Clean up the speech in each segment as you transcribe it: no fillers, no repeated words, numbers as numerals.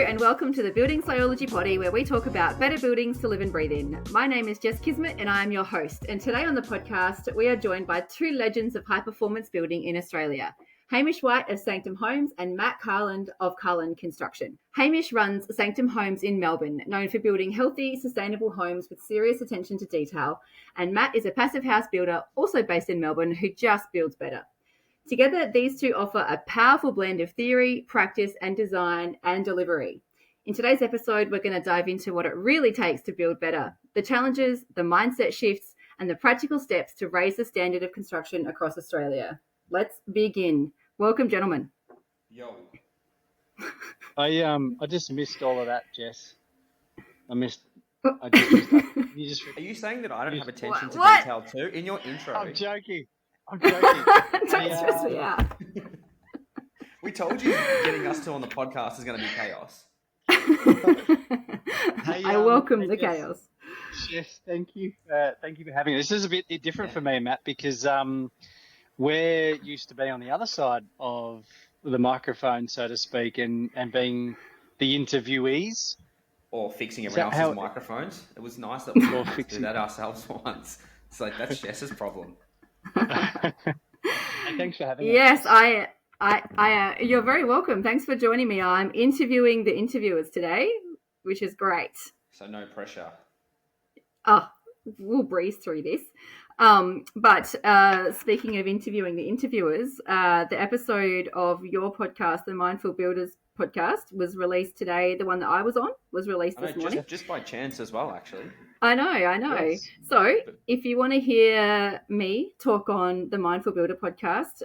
and welcome to the Building Sciology Poddie, where we talk about better buildings to live and breathe in. My name is Jess Kismet and I am your host. And today on the podcast, we are joined by two legends of high performance building in Australia, Hamish White of Sanctum Homes and Matt Carland of Carland Construction. Hamish runs Sanctum Homes in Melbourne, known for building healthy, sustainable homes with serious attention to detail. And Matt is a Passivhaus builder, also based in Melbourne, who just builds better. Together, these two offer a powerful blend of theory, practice, and design and delivery. In today's episode, we're going to dive into what it really takes to build better, the challenges, the mindset shifts, and the practical steps to raise the standard of construction across Australia. Let's begin. Welcome, gentlemen. Yo. I just missed all of that, Jess. Are you saying that I don't have attention to detail too? In your intro. I'm joking. Don't stress me out. We told you getting us two on the podcast is going to be chaos. I welcome the chaos. Yes, thank you. Thank you for having us. This is a bit different for me and Matt because we're used to being on the other side of the microphone, so to speak, and being the interviewees. Or fixing everyone else's microphones. It was nice that we could do that ourselves once. It's like, that's Jess's problem. Thanks for having us. Yes, I you're very welcome. Thanks for joining me. I'm interviewing the interviewers today, which is great. So no pressure. Oh, we'll breeze through this. But speaking of interviewing the interviewers, the episode of your podcast, the Mindful Builders podcast, was released today. The one that I was on was released this morning. Just by chance as well, actually. I know. Yes. So if you want to hear me talk on the Mindful Builder podcast,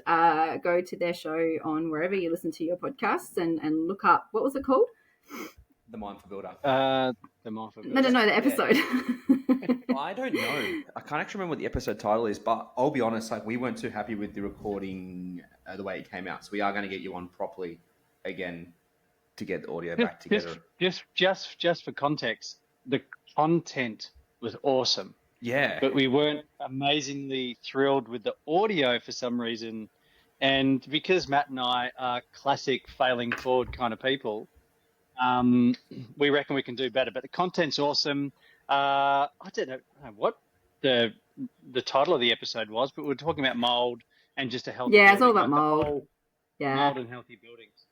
go to their show on wherever you listen to your podcasts and look up, what was it called? The Mindful Builder. The Mindful Builder. No, the episode. Yeah. I don't know. I can't actually remember what the episode title is, but I'll be honest, like we weren't too happy with the recording the way it came out. So we are going to get you on properly again to get the audio back together. Just for context, the content was awesome. Yeah. But we weren't amazingly thrilled with the audio for some reason. And because Matt and I are classic failing forward kind of people, we reckon we can do better. But the content's awesome. I don't know what the title of the episode was, but we're talking about mold and just a healthy building. It's all about mold. mold. Mold and healthy buildings.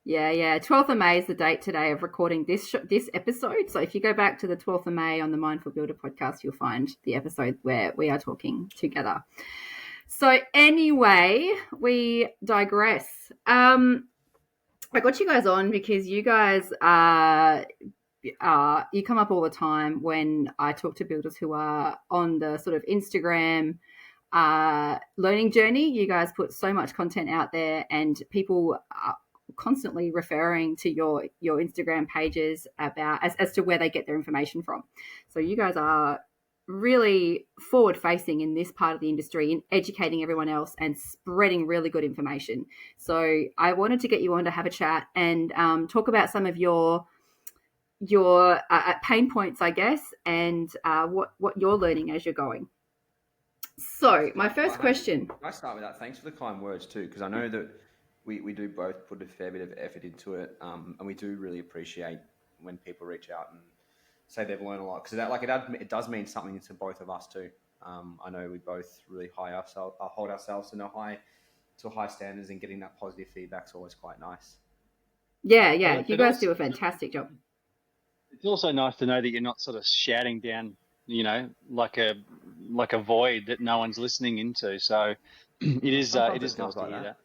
Yeah. 12th of May is the date today of recording this episode. So if you go back to the 12th of May on the Mindful Builder podcast, you'll find the episode where we are talking together. So anyway, we digress. I got you guys on because you guys you come up all the time when I talk to builders who are on the sort of Instagram learning journey. You guys put so much content out there and people are constantly referring to your Instagram pages about as to where they get their information from. So you guys are really forward facing in this part of the industry in educating everyone else and spreading really good information. So I wanted to get you on to have a chat and talk about some of your pain points, I guess, and what you're learning as you're going. So my first question. Can I start with that? Thanks for the kind words too, because I know that we do both put a fair bit of effort into it, and we do really appreciate when people reach out and say they've learned a lot, because it does mean something to both of us too. I know we both really hold ourselves to high standards, and getting that positive feedback is always quite nice. Yeah, you guys do a fantastic job. It's also nice to know that you're not sort of shouting down, like a void that no one's listening into. So it is nice to hear that.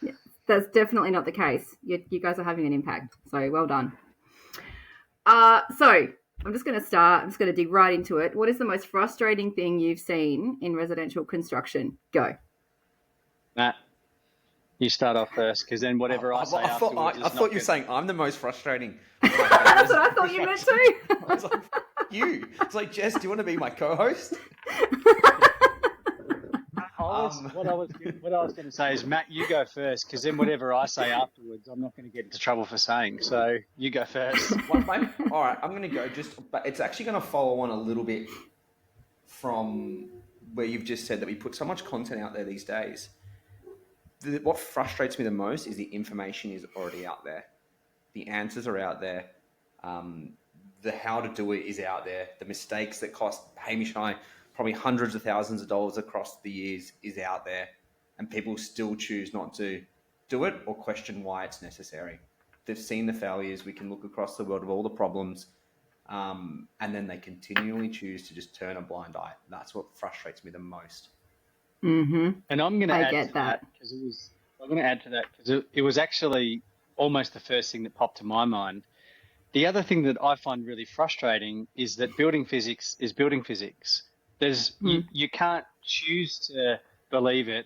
Yeah, that's definitely not the case. You guys are having an impact. So well done. So I'm just going to start. I'm just going to dig right into it. What is the most frustrating thing you've seen in residential construction? Go. Matt, you start off first, because then whatever I say afterwards. I thought you were saying I'm the most frustrating. That's what I thought you meant too. I was like, you. It's like, Jess, do you want to be my co-host? What I was going to say is, Matt, you go first, because then whatever I say afterwards, I'm not going to get into trouble for saying. So you go first. All right, I'm going to go but it's actually going to follow on a little bit from where you've just said that we put so much content out there these days. what frustrates me the most is the information is already out there. The answers are out there. The how to do it is out there. The mistakes that cost Hamish and I probably hundreds of thousands of dollars across the years is out there. And people still choose not to do it or question why it's necessary. They've seen the failures. We can look across the world of all the problems. And then they continually choose to just turn a blind eye. That's what frustrates me the most. Mm-hmm. And I'm going to add get to that. because it was actually almost the first thing that popped to my mind. The other thing that I find really frustrating is that building physics is building physics. You can't choose to believe it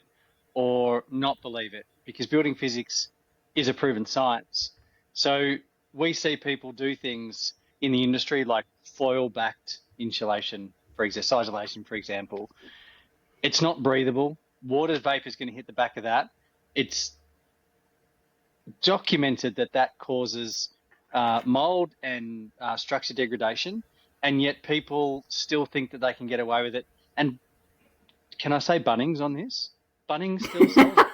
or not believe it because building physics is a proven science. So we see people do things in the industry like foil-backed insulation, isolation, for example. It's not breathable. Water vapor is going to hit the back of that. It's documented that causes mold and structure degradation, and yet people still think that they can get away with it. And can I say Bunnings on this? Bunnings still sells it.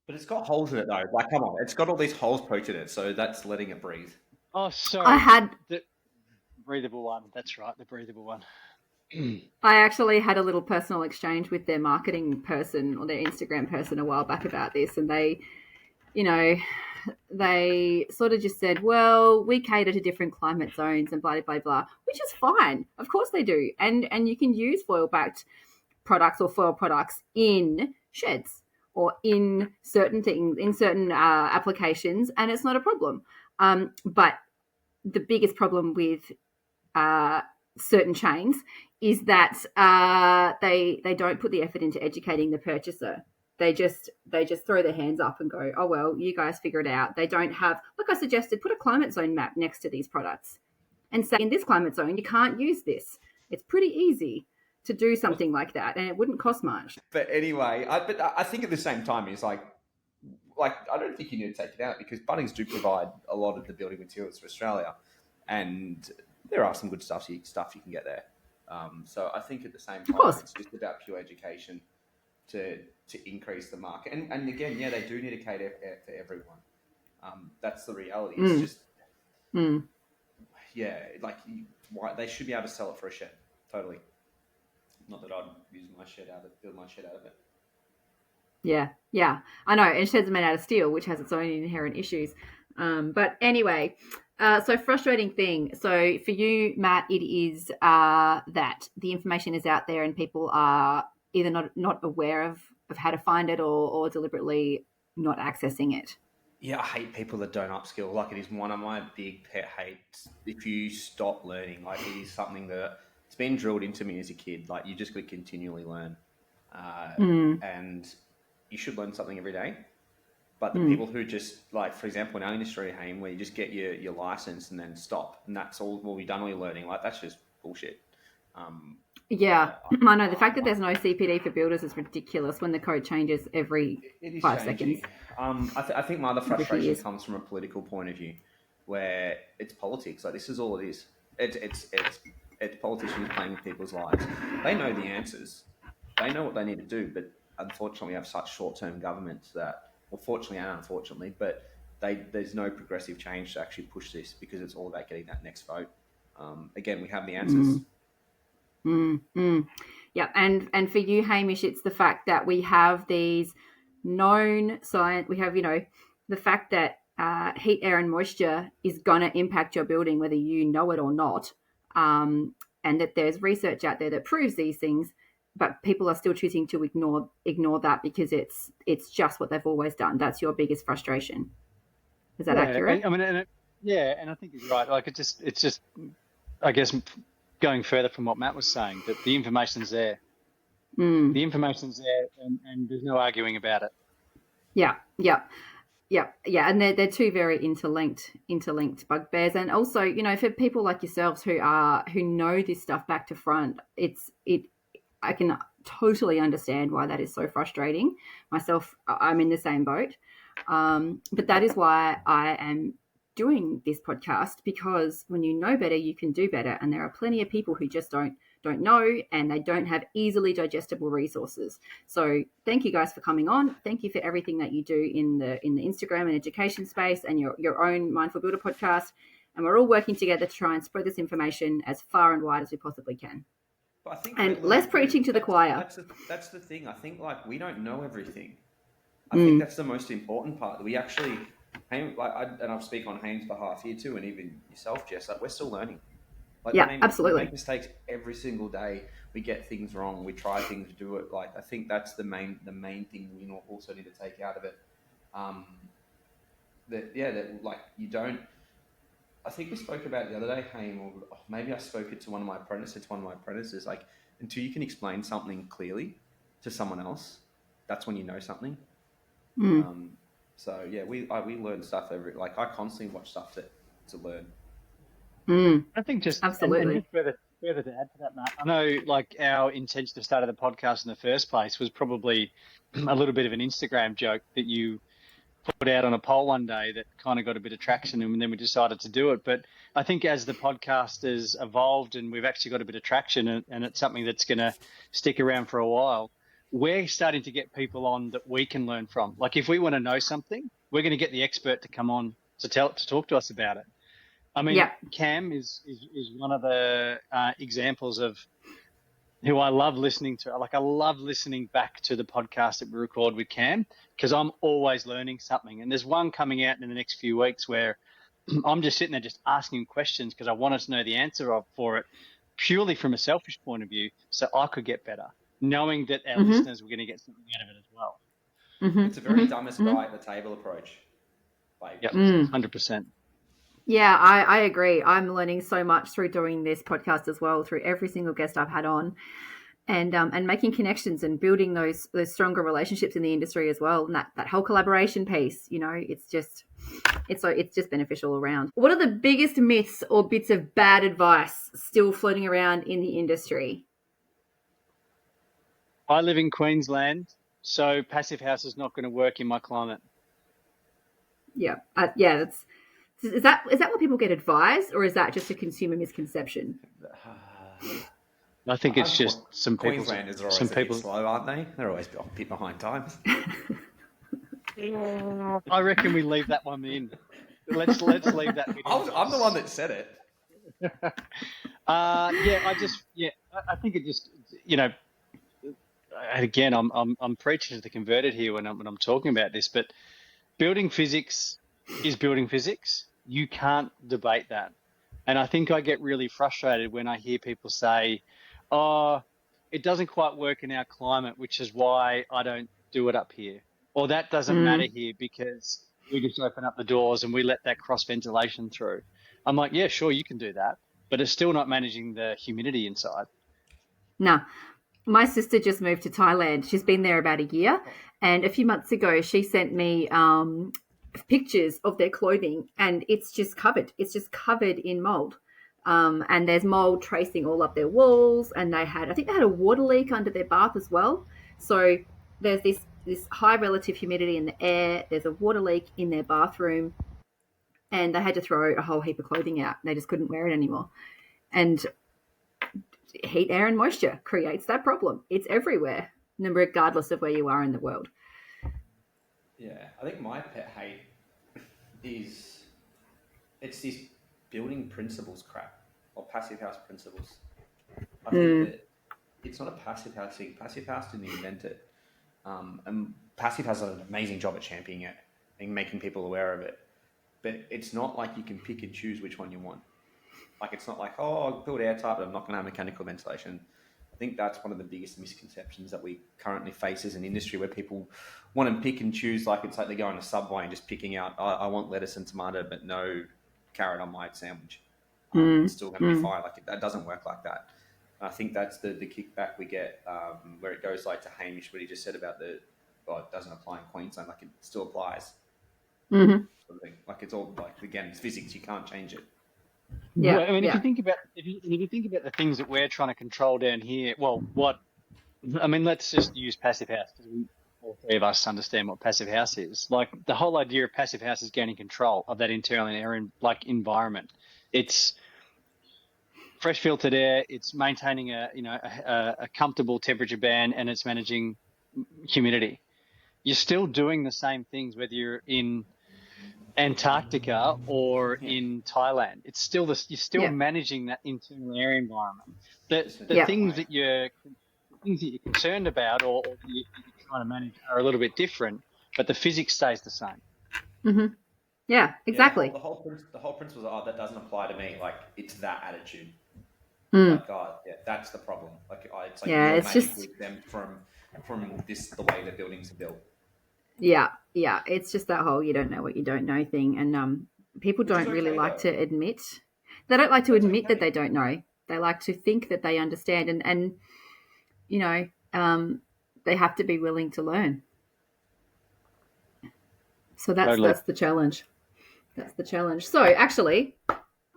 But it's got holes in it, though. Like, come on, it's got all these holes poked in it, so that's letting it breathe. Oh, sorry. I had the breathable one. That's right, the breathable one. I actually had a little personal exchange with their marketing person or their Instagram person a while back about this, and they sort of just said, well, we cater to different climate zones and blah, blah, blah, which is fine. Of course they do. And you can use foil-backed products or foil products in sheds or in certain things, in certain applications, and it's not a problem. But the biggest problem with certain chains is that they don't put the effort into educating the purchaser. They just throw their hands up and go, oh, well, you guys figure it out. They don't have, like I suggested, put a climate zone map next to these products and say, in this climate zone, you can't use this. It's pretty easy to do something like that, and it wouldn't cost much. But anyway, I think at the same time, it's like I don't think you need to take it out because Bunnings do provide a lot of the building materials for Australia, and there are some good stuff you can get there. So I think at the same time, it's just about pure education to increase the market. And again, yeah, they do need to cater for everyone. That's the reality. It's just, yeah, like they should be able to sell it for a shed. Totally. Not that I'd build my shed out of it. Yeah, I know. And sheds are made out of steel, which has its own inherent issues. But anyway, so frustrating thing. So for you, Matt, it is that the information is out there and people are either not aware of how to find it or deliberately not accessing it. Yeah, I hate people that don't upskill. Like, it is one of my big pet hates. If you stop learning, like, it is something that it's been drilled into me as a kid. Like, you just got to continually learn. And you should learn something every day. But the people who just, like, for example, in our industry, Haim, where you just get your license and then stop, and that's all we've done all your learning, like, that's just bullshit. Yeah, I know. The fact that there's no CPD for builders is ridiculous when the code changes every 5 seconds. I think my other frustration comes from a political point of view, where it's politics. Like, this is all it is. It's politicians playing with people's lives. They know the answers. They know what they need to do, but unfortunately, we have such short-term governments that, well, fortunately and unfortunately, but there's no progressive change to actually push this because it's all about getting that next vote. Again, we have the answers. Yeah, and for you, Hamish, it's the fact that we have these known science. We have, the fact that heat, air, and moisture is going to impact your building, whether you know it or not, and that there's research out there that proves these things, but people are still choosing to ignore that because it's just what they've always done. That's your biggest frustration. Is that accurate? And I think he's right. Like, it's just, I guess, going further from what Matt was saying, that the information's there. The information's there, and there's no arguing about it. Yeah. And they're two very interlinked bugbears. And also, for people like yourselves who know this stuff back to front, I can totally understand why that is so frustrating. Myself, I'm in the same boat. But that is why I am doing this podcast, because when you know better, you can do better. And there are plenty of people who just don't don't know, and they don't have easily digestible resources. So thank you guys for coming on. Thank you for everything that you do in the Instagram and education space and your own Mindful Builder podcast. And we're all working together to try and spread this information as far and wide as we possibly can. But I think and less preaching to the choir. That's the thing. I think like we don't know everything. I think that's the most important part. We actually, and I'll speak on Haim's behalf here too, and even yourself, Jess. Like we're still learning. Like, absolutely. We make mistakes every single day. We get things wrong. We try things, do it. Like I think that's the main thing we also need to take out of it. That like you don't. I think we spoke about it the other day, Haim, or maybe I spoke it to one of my apprentices. Like until you can explain something clearly to someone else, that's when you know something. So yeah, we learn stuff I constantly watch stuff to learn. I think just absolutely. And just further to add to that, Matt, I know like our intention to start the podcast in the first place was probably a little bit of an Instagram joke that you put out on a poll one day that kind of got a bit of traction, and then we decided to do it. But I think as the podcast has evolved and we've actually got a bit of traction, and it's something that's going to stick around for a while, we're starting to get people on that we can learn from. Like if we want to know something, we're going to get the expert to come on to talk to us about it. I mean, Cam is one of the examples of who I love listening to. Like I love listening back to the podcast that we record with Cam because I'm always learning something. And there's one coming out in the next few weeks where I'm just sitting there just asking him questions because I wanted to know the answer for it purely from a selfish point of view so I could get better, knowing that our listeners were going to get something out of it as well. It's a very dumbest guy at the table approach. Like, 100%. Yeah, I agree. I'm learning so much through doing this podcast as well, through every single guest I've had on, and making connections and building those stronger relationships in the industry as well. And that whole collaboration piece, it's just beneficial all around. What are the biggest myths or bits of bad advice still floating around in the industry? I live in Queensland, so Passivhaus is not going to work in my climate. Yeah, Is that what people get advised, or is that just a consumer misconception? I think it's just some people. Queenslanders are always a bit slow, aren't they? They're always a bit behind times. I reckon we leave that one in. Let's leave that. I'm the one that said it. I think it just again I'm preaching to the converted here when I'm talking about this, but building physics is building physics. You can't debate that. And I think I get really frustrated when I hear people say, oh, it doesn't quite work in our climate, which is why I don't do it up here. Or that doesn't matter here because we just open up the doors and we let that cross ventilation through. I'm like, yeah, sure, you can do that, but it's still not managing the humidity inside. No. My sister just moved to Thailand. She's been there about a year. And a few months ago, she sent me pictures of their clothing, and it's just covered in mold, and there's mold tracing all up their walls, and I think they had a water leak under their bath as well. So there's this high relative humidity in the air, there's a water leak in their bathroom, and they had to throw a whole heap of clothing out. They just couldn't wear it anymore. And heat, air and moisture creates that problem. It's everywhere, regardless of where you are in the world. Yeah, I think my pet hate is it's this building principles crap or passive house principles. I think that it's not a passive house thing. Passive house didn't invent it. And passive house does an amazing job at championing it and making people aware of it. But it's not like you can pick and choose which one you want. Like it's not like, oh, I'll build airtight, but I'm not going to have mechanical ventilation. I think that's one of the biggest misconceptions that we currently face as an industry, where people want to pick and choose. Like it's like they go on a Subway and just picking out, I want lettuce and tomato, but no carrot on my sandwich. It's still going to be fine. Like that doesn't work like that. And I think that's the kickback we get, where it goes like to Hamish, what he just said about it doesn't apply in Queensland. Like it still applies. Sort of thing. Like it's all like, again, it's physics. You can't change it. Yeah, well, I mean, if you think about the things that we're trying to control down here, let's just use passive house because all three of us understand what passive house is. Like the whole idea of passive house is gaining control of that internal air environment. It's fresh filtered air, it's maintaining a comfortable temperature band, and it's managing humidity. You're still doing the same things whether you're in Antarctica or in Thailand. It's still you're still managing that internal air environment. The things that you're concerned about or that you're trying to manage are a little bit different, but the physics stays the same. Mm-hmm. Yeah, exactly. The whole principle is, that doesn't apply to me. Like, it's that attitude. Mm. Like, that's the problem. Like, it's like you're it's just with them from the way the buildings are built. Yeah, it's just that whole you don't know what you don't know thing, and people don't really like to admit. They don't like to admit that they don't know. They like to think that they understand, and they have to be willing to learn. So that's the challenge. That's the challenge. So actually,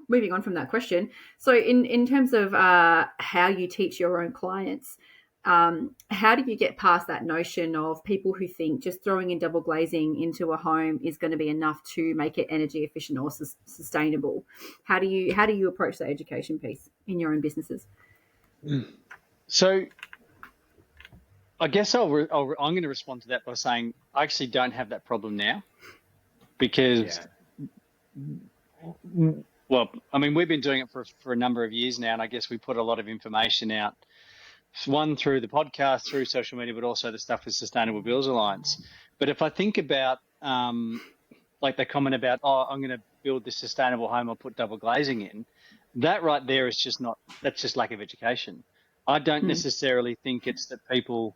moving on from that question, so in terms of how you teach your own clients, how do you get past that notion of people who think just throwing in double glazing into a home is going to be enough to make it energy efficient or sustainable? How do you approach the education piece in your own businesses? So I guess I'm going to respond to that by saying I actually don't have that problem now because, well, I mean, we've been doing it for a number of years now, and I guess we put a lot of information out, one through the podcast, through social media, but also the stuff with Sustainable Builders Alliance. But if I think about, like the comment about, I'm going to build this sustainable home, I'll put double glazing in, that right there is just that's just lack of education. I don't necessarily think it's that people,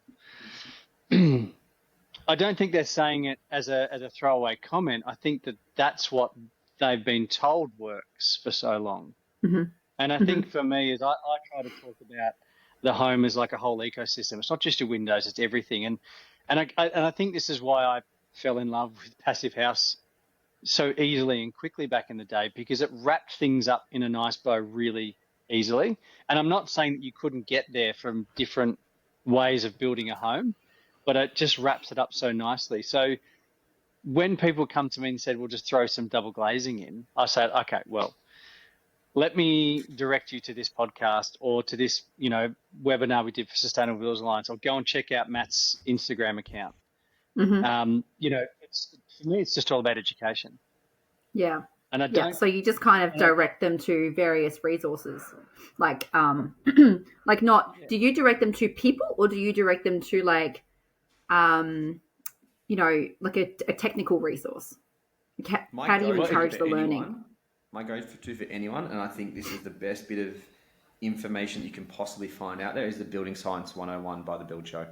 I don't think they're saying it as a throwaway comment. I think that's what they've been told works for so long. Mm-hmm. And I think for me is I try to talk about the home as like a whole ecosystem. It's not just your windows, it's everything. And I think this is why I fell in love with Passivhaus so easily and quickly back in the day, because it wrapped things up in a nice bow really easily. And I'm not saying that you couldn't get there from different ways of building a home, but it just wraps it up so nicely. So when people come to me and said, we'll just throw some double glazing in, I say, okay, well, let me direct you to this podcast or to this, webinar we did for Sustainable Builders Alliance, or go and check out Matt's Instagram account. Mm-hmm. For me, it's just all about education. Yeah. And I don't. So you just kind of direct them to various resources, like, like not. Do you direct them to people, or do you direct them to like, like a technical resource? How do you encourage the learning? My go-to for anyone, and I think this is the best bit of information you can possibly find out there, is the Building Science 101 by the Build Show.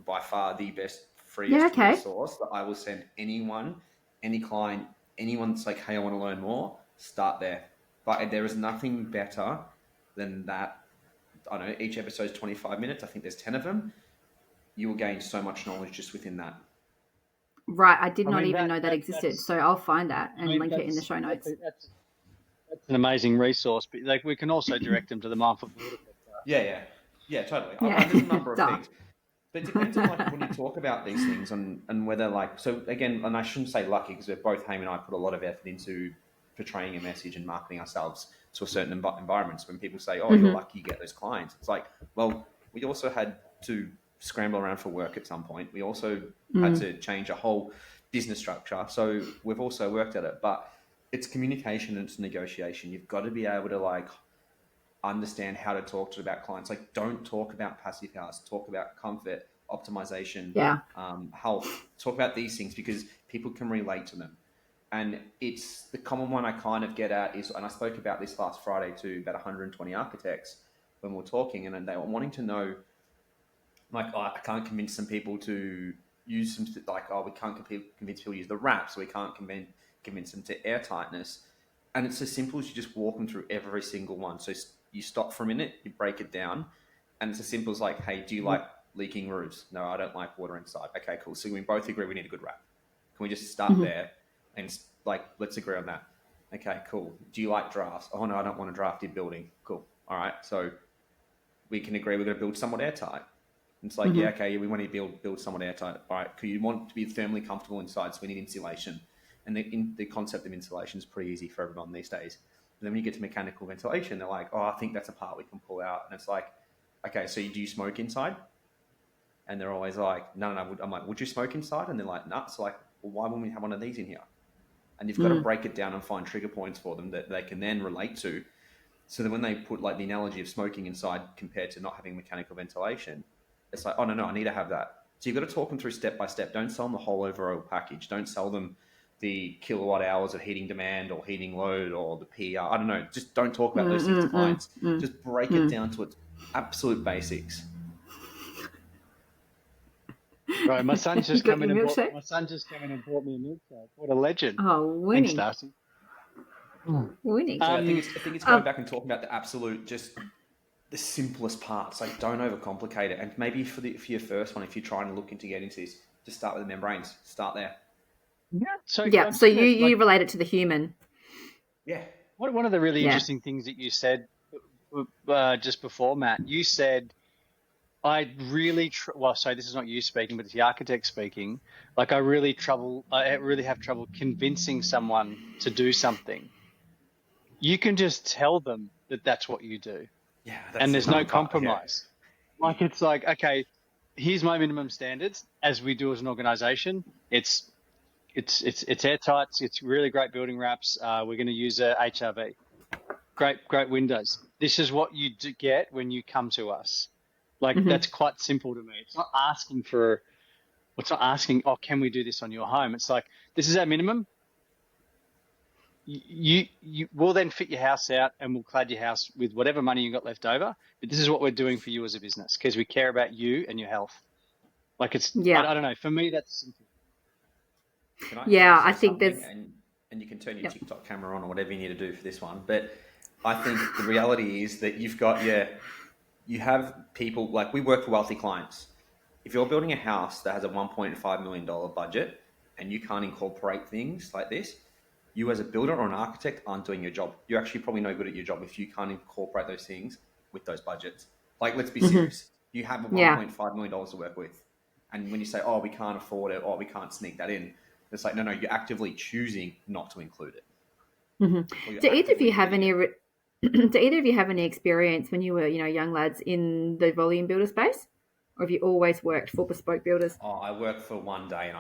By far the best, freest resource that I will send anyone, any client, anyone that's like, hey, I want to learn more, start there. But there is nothing better than that. I don't know, each episode is 25 minutes. I think there's 10 of them. You will gain so much knowledge just within that. Right. I did not even know that existed. So I'll find that and link it in the show notes. That's an amazing resource. But like, we can also direct them to the Mindful Builder podcast. Yeah, totally. There's a number of things. But it depends on like when you talk about these things and whether like, so again, and I shouldn't say lucky, because we're both, Hamish and I, put a lot of effort into portraying a message and marketing ourselves to a certain environments. When people say, you're lucky you get those clients, it's like, well, we also had to scramble around for work at some point. We also had to change a whole business structure. So we've also worked at it, but it's communication and it's negotiation. You've got to be able to like understand how to talk about clients. Like, don't talk about Passivhaus, talk about comfort, optimization, health, talk about these things because people can relate to them. And it's the common one I kind of get at is, and I spoke about this last Friday to about 120 architects when we were talking, and they were wanting to know, like, I can't convince some people to use some, like, we can't convince people to use the wrap, so we can't convince them to air tightness. And it's as simple as you just walk them through every single one. So you stop for a minute, you break it down, and it's as simple as like, hey, do you like leaking roofs? No, I don't like water inside. Okay, cool. So we both agree we need a good wrap. Can we just start there and like, let's agree on that? Okay, cool. Do you like drafts? Oh no, I don't want a drafted building. Cool. All right. So we can agree we're going to build somewhat airtight. It's like, we want to build somewhat airtight. All right. You want to be thermally comfortable inside, so we need insulation. And the concept of insulation is pretty easy for everyone these days. then when you get to mechanical ventilation, they're like, oh, I think that's a part we can pull out. And it's like, okay, so do you smoke inside? And they're always like, no. I'm like, would you smoke inside? And they're like, nah. So like, well, why wouldn't we have one of these in here? And you've got to break it down and find trigger points for them that they can then relate to. So that when they put like the analogy of smoking inside compared to not having mechanical ventilation, it's like, oh, no, I need to have that. So you've got to talk them through step by step. Don't sell them the whole overall package. Don't sell them the kilowatt hours of heating demand or heating load or the PR. I don't know. Just don't talk about those things to clients. Just break it down to its absolute basics. Right, my son's just come in and bought me a milkshake. What a legend! Oh, winning! Thanks, Darcy. Winning. So I think it's going back and talking about the absolute, just the simplest parts. Like, don't overcomplicate it. And maybe for your first one, if you're trying to look into getting into this, just start with the membranes. Start there. Yeah. So you relate it to the human. Yeah. One of the really interesting things that you said just before, Matt, you said, I really this is not you speaking, but it's the architect speaking. Like, I really have trouble convincing someone to do something. You can just tell them that that's what you do. Yeah. And there's no compromise. Yeah. Like, it's like, okay, here's my minimum standards as we do as an organization. It's airtight. It's really great building wraps. We're going to use a HRV. Great windows. This is what you get when you come to us. Like, that's quite simple to me. It's not asking, oh, can we do this on your home? It's like, this is our minimum. You will then fit your house out and we'll clad your house with whatever money you got left over. But this is what we're doing for you as a business because we care about you and your health. Like, it's, I don't know. For me, that's simple. I think there's... And you can turn your TikTok camera on or whatever you need to do for this one. But I think the reality is that you have people, like, we work for wealthy clients. If you're building a house that has a $1.5 million budget and you can't incorporate things like this, you as a builder or an architect aren't doing your job. You're actually probably no good at your job if you can't incorporate those things with those budgets. Like, let's be serious. You have $1.5 million to work with. And when you say, oh, we can't afford it, or we can't sneak that in, it's like, no, you're actively choosing not to include it. Do either of you have any experience when you were, young lads in the volume builder space? Or have you always worked for bespoke builders? Oh, I worked for one day and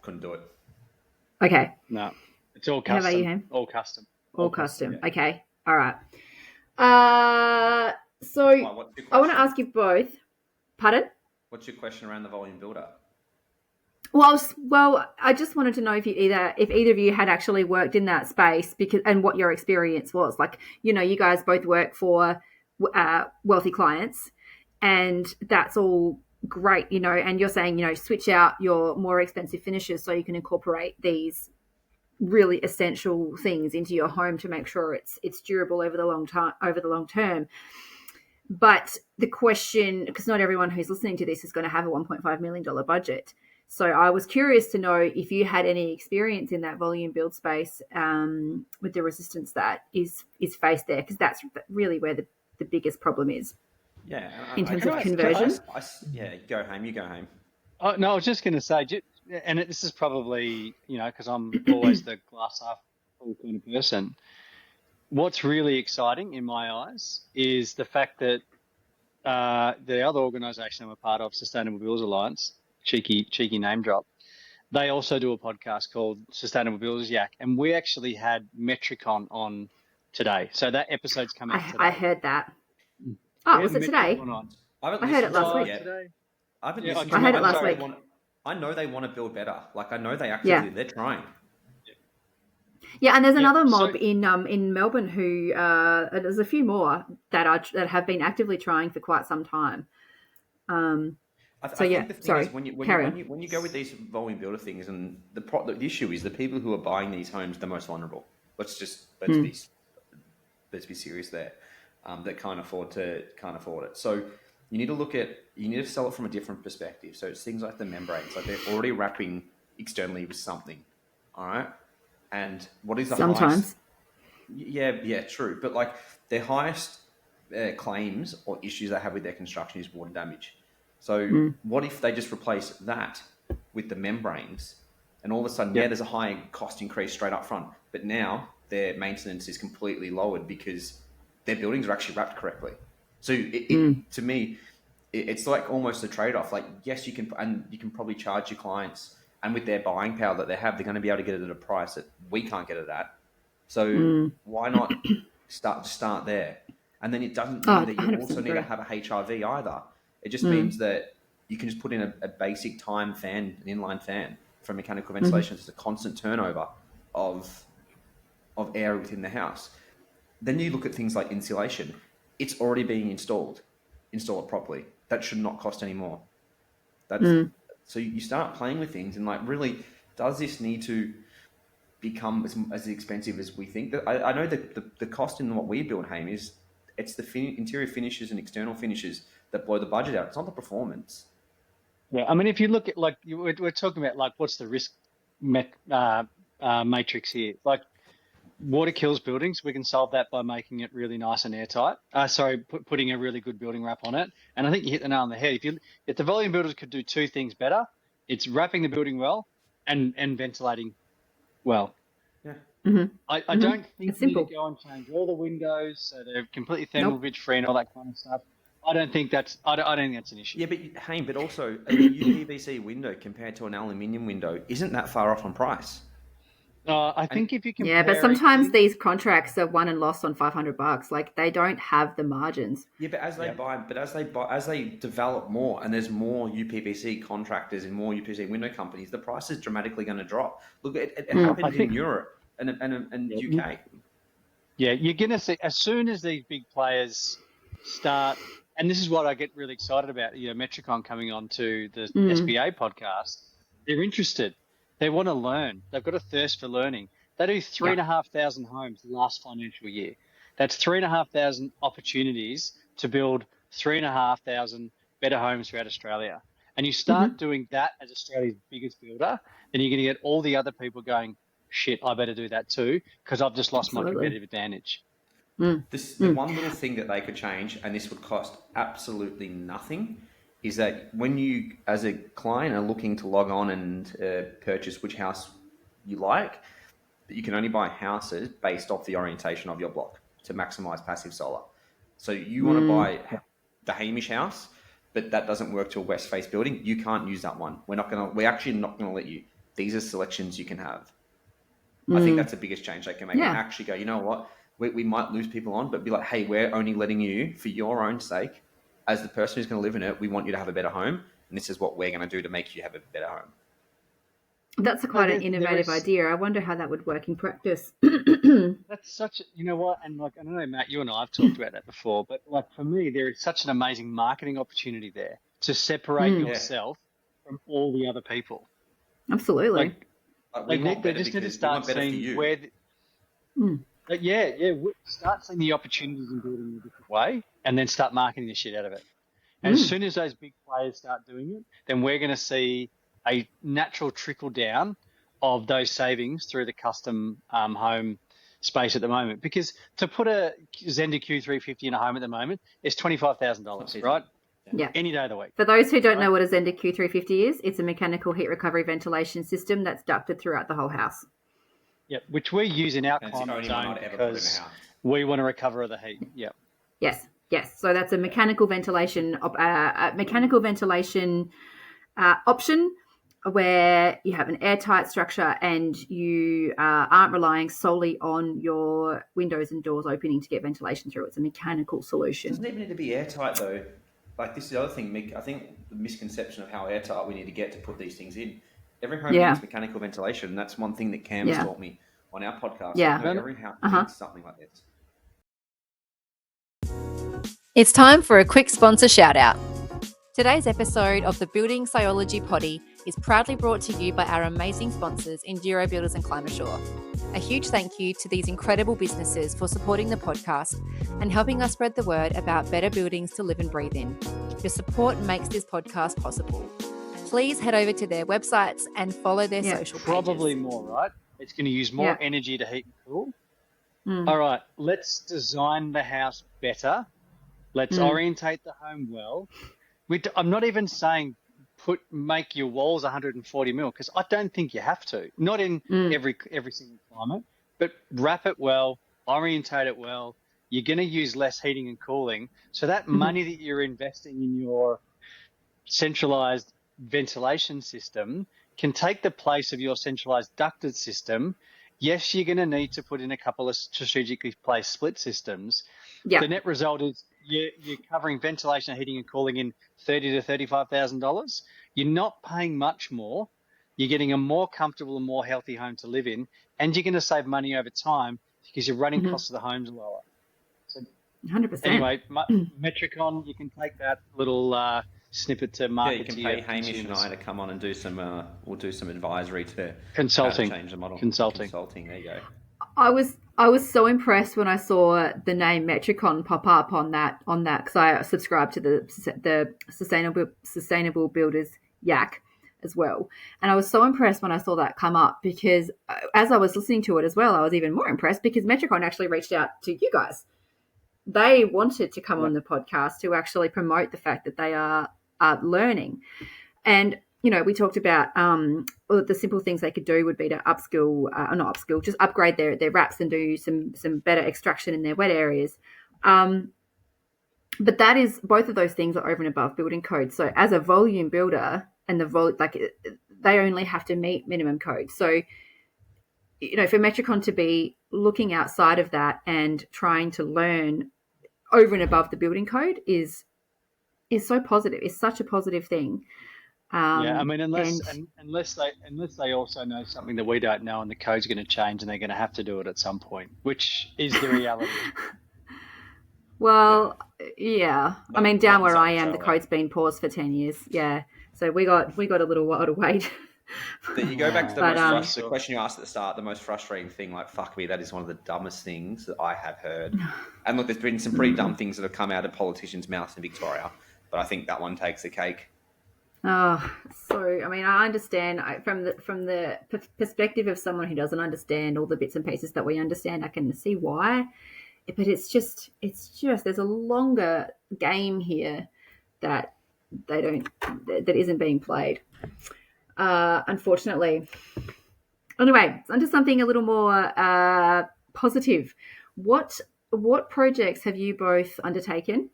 couldn't do it. Okay. No. It's all custom. How about you, Ham? All custom. All custom. Yeah. Okay. All right. So I want to ask you both. Pardon? What's your question around the volume builder? Well, I just wanted to know if either of you had actually worked in that space and what your experience was. Like, you guys both work for wealthy clients, and that's all great, and you're saying, switch out your more expensive finishes so you can incorporate these really essential things into your home to make sure it's durable over the long term. But the question, because not everyone who's listening to this is going to have a $1.5 million budget. So I was curious to know if you had any experience in that volume build space with the resistance that is faced there, because that's really where the biggest problem is. Yeah. In terms of conversion. Go home. You go home. Oh, no, I was just going to say, and this is probably, because I'm always the glass half full kind of person. What's really exciting in my eyes is the fact that the other organisation I'm a part of, Sustainable Builders Alliance, cheeky name drop, they also do a podcast called Sustainable Builders Yak, and we actually had Metricon on today. So that episode's coming out today. I heard that. Oh, was it today? I heard it last week. Today. I heard it last week. I know they want to build better. Like, I know they actively, they're trying. Yeah, and there's another mob in Melbourne who there's a few more that have been actively trying for quite some time. I think the thing is when you go with these volume builder things, and the issue is the people who are buying these homes the most vulnerable. Let's be serious there. That can't afford it. So you need to sell it from a different perspective. So it's things like the membranes, like they're already wrapping externally with something. All right. And what is the sometimes? Yeah, true. But like their highest claims or issues they have with their construction is water damage. So what if they just replace that with the membranes, and all of a sudden, there's a high cost increase straight up front, but now their maintenance is completely lowered because their buildings are actually wrapped correctly. So to me, it's like almost a trade-off. Like, yes, you can probably charge your clients, and with their buying power that they have, they're going to be able to get it at a price that we can't get it at. So why not start there? And then it doesn't mean that you also need to have a HRV either. It just means that you can just put in a basic time fan, an inline fan for mechanical ventilation. It's a constant turnover of air within the house. Then you look at things like insulation. It's already being installed. Install it properly. That should not cost any more. So you start playing with things and like, really, does this need to become as expensive as we think? I know that the cost in what we build, Hamish, it's the interior finishes and external finishes that blow the budget out. It's not the performance. Yeah, I mean, if you look at like we're talking about like what's the risk matrix here? Like, water kills buildings. We can solve that by making it really nice and airtight. Putting a really good building wrap on it. And I think you hit the nail on the head. If the volume builders could do two things better, it's wrapping the building well and ventilating well. Yeah. I don't think you need to go and change all the windows so they're completely thermal ridge free and all that kind of stuff. I don't think that's an issue. Yeah, but also a UPVC window compared to an aluminium window isn't that far off on price. I think if you compare... Yeah, but sometimes these contracts are won and lost on $500. Like, they don't have the margins. Yeah, but as they develop more and there's more UPVC contractors and more UPVC window companies, the price is dramatically going to drop. Look, it happens in Europe and UK. Yeah, you're going to see, as soon as these big players start, and this is what I get really excited about, Metricon coming on to the SBA podcast, they're interested. They want to learn. They've got a thirst for learning. They do 3,500 homes last financial year. That's 3,500 opportunities to build 3,500 better homes throughout Australia. And you start doing that as Australia's biggest builder, then you're going to get all the other people going, shit, I better do that too, because I've just lost my competitive advantage. The one little thing that they could change, and this would cost absolutely nothing, is that when you, as a client, are looking to log on and purchase which house you like, you can only buy houses based off the orientation of your block to maximize passive solar. So you want to buy the Hamish house, but that doesn't work to a west face building. You can't use that one. We're actually not going to let you. These are selections you can have. I think that's the biggest change they can make. And actually go, you know what? We might lose people on, but be like, hey, we're only letting you, for your own sake, as the person who's going to live in it, we want you to have a better home, and this is what we're going to do to make you have a better home. That's quite an innovative idea. I wonder how that would work in practice. That's such, you know what, and like, I don't know, Matt, you and I have talked about that before, but like for me, there is such an amazing marketing opportunity there to separate yourself from all the other people. Absolutely. They just need to start seeing where... start seeing the opportunities in building in a different way and then start marketing the shit out of it. And as soon as those big players start doing it, then we're going to see a natural trickle down of those savings through the custom home space at the moment. Because to put a Zender Q350 in a home at the moment is $25,000, right? Yeah. Any day of the week. For those who don't know what a Zender Q350 is, it's a mechanical heat recovery ventilation system that's ducted throughout the whole house. Yeah, which we use in our climate zone because we want to recover the heat. Yeah. Yes. So that's a mechanical ventilation option where you have an airtight structure and you aren't relying solely on your windows and doors opening to get ventilation through. It's a mechanical solution. It doesn't even need to be airtight though. Like, this is the other thing, Mick. I think the misconception of how airtight we need to get to put these things in. Every home needs mechanical ventilation. And that's one thing that Cam has taught me on our podcast. Yeah. Every house needs something like this. It's time for a quick sponsor shout out. Today's episode of the Building Sciology Poddie is proudly brought to you by our amazing sponsors, Enduro Builders and Climasure. A huge thank you to these incredible businesses for supporting the podcast and helping us spread the word about better buildings to live and breathe in. Your support makes this podcast possible. Please head over to their websites and follow their social pages. Probably more, right? It's going to use more energy to heat and cool. All right, let's design the house better. Let's orientate the home well. I'm not even saying make your walls 140 mil because I don't think you have to. Not in every single climate. but wrap it well, orientate it well. You're going to use less heating and cooling. So that money that you're investing in your centralized ventilation system can take the place of your centralized ducted system. Yes, you're going to need to put in a couple of strategically placed split systems. Yeah. The net result is you're covering ventilation, heating, and cooling in $30,000 to $35,000. You're not paying much more. You're getting a more comfortable and more healthy home to live in, and you're going to save money over time because your running costs of the home's lower. So 100%. anyway, Metricon, you can take that little snippet to market. Yeah, you can pay Hamish and I to come on and do some. We'll do some advisory to consulting. Change the model. Consulting. There you go. I was so impressed when I saw the name Metricon pop up on that because I subscribe to the Sustainable Builders Yak as well, and I was so impressed when I saw that come up because as I was listening to it as well, I was even more impressed because Metricon actually reached out to you guys. They wanted to come on the podcast to actually promote the fact that they are learning. And, we talked about the simple things they could do would be to just upgrade their wraps and do some better extraction in their wet areas. But that is, both of those things are over and above building code. So as a volume builder and they only have to meet minimum code. So, for Metricon to be looking outside of that and trying to learn over and above the building code is so positive. It's such a positive thing. Unless they also know something that we don't know, and the code's going to change, and they're going to have to do it at some point, which is the reality. Well, yeah. Down where I am, the code's been paused for 10 years. Yeah, so we got a little while to wait. You go back to the question you asked at the start. The most frustrating thing, like, fuck me, that is one of the dumbest things that I have heard. And look, there's been some pretty dumb things that have come out of politicians' mouths in Victoria, but I think that one takes the cake. Oh, so I understand from the perspective of someone who doesn't understand all the bits and pieces that we understand. I can see why, but it's just there's a longer game here that isn't being played. Unfortunately. Anyway, onto something a little more positive. What projects have you both undertaken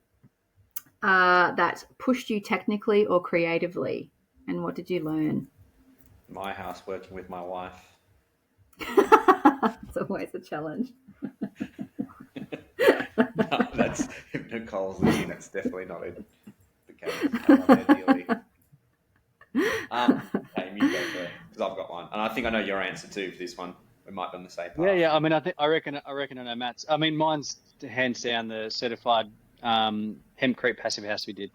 that pushed you technically or creatively, and what did you learn? My house, working with my wife. It's always a challenge. No, that's if Nicole's listening. That's definitely not the case. I love her dearly. Hey, you go first, because I've got one, and I think I know your answer too for this one. We might be on the same path. Yeah. I reckon I know Matt's. mine's hands down the certified hempcrete passive house we did.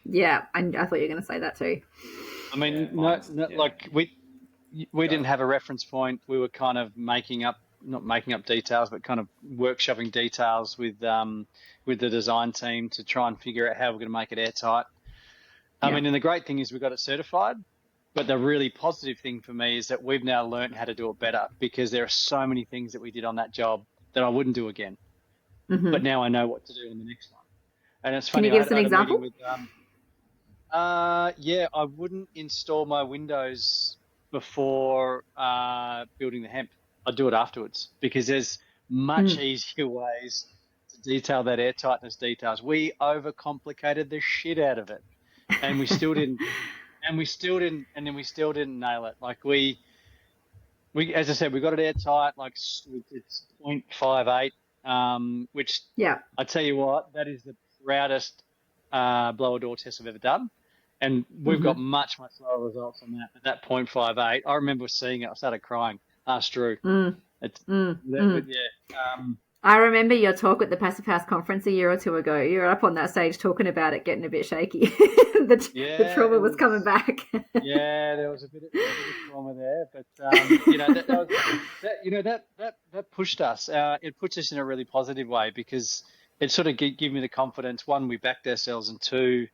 Yeah, I thought you were going to say that too. Like we didn't have a reference point. We were kind of not making up details, but kind of workshopping details with the design team to try and figure out how we're going to make it airtight. And the great thing is we got it certified, but the really positive thing for me is that we've now learned how to do it better, because there are so many things that we did on that job that I wouldn't do again. Mm-hmm. But now I know what to do in the next one. And it's funny. Can you give us an example? I wouldn't install my windows before building the hemp. I'd do it afterwards, because there's much easier ways to detail that airtightness details. We overcomplicated the shit out of it. And we still didn't, and we still didn't nail it. Like we, as I said, we got it airtight. Like it's 0.58, which I tell you what, that is the proudest blower door test I've ever done. And we've got much lower results on that. But that 0.58, I remember seeing it. I started crying. Ask Drew. I remember your talk at the Passivhaus conference a year or two ago. You were up on that stage talking about it getting a bit shaky. The trauma was coming back. Yeah, there was a bit of trauma there, but that pushed us. It puts us in a really positive way, because it sort of gave me the confidence. One, we backed ourselves, and two,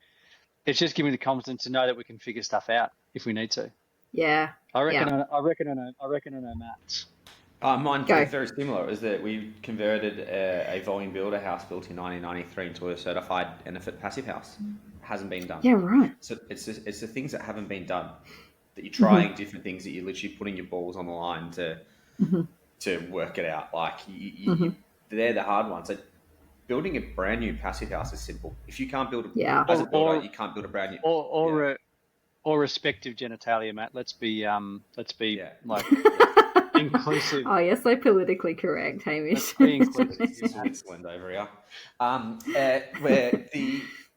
it's just giving me the confidence to know that we can figure stuff out if we need to. Yeah, I reckon I know Matt's. Mine too, very similar. Is that we converted a volume builder house built in 1993 into a certified NFIT passive house. Hasn't been done. Yeah, right. So it's the things that haven't been done, that you're trying different things, that you're literally putting your balls on the line to to work it out. Like you, they're the hard ones. Like, building a brand new passive house is simple. If you can't build as a builder, you can't build a brand new or respective genitalia, Matt. Let's be like inclusive. Oh, you're so politically correct, Hamish. It's Switzerland over here. Where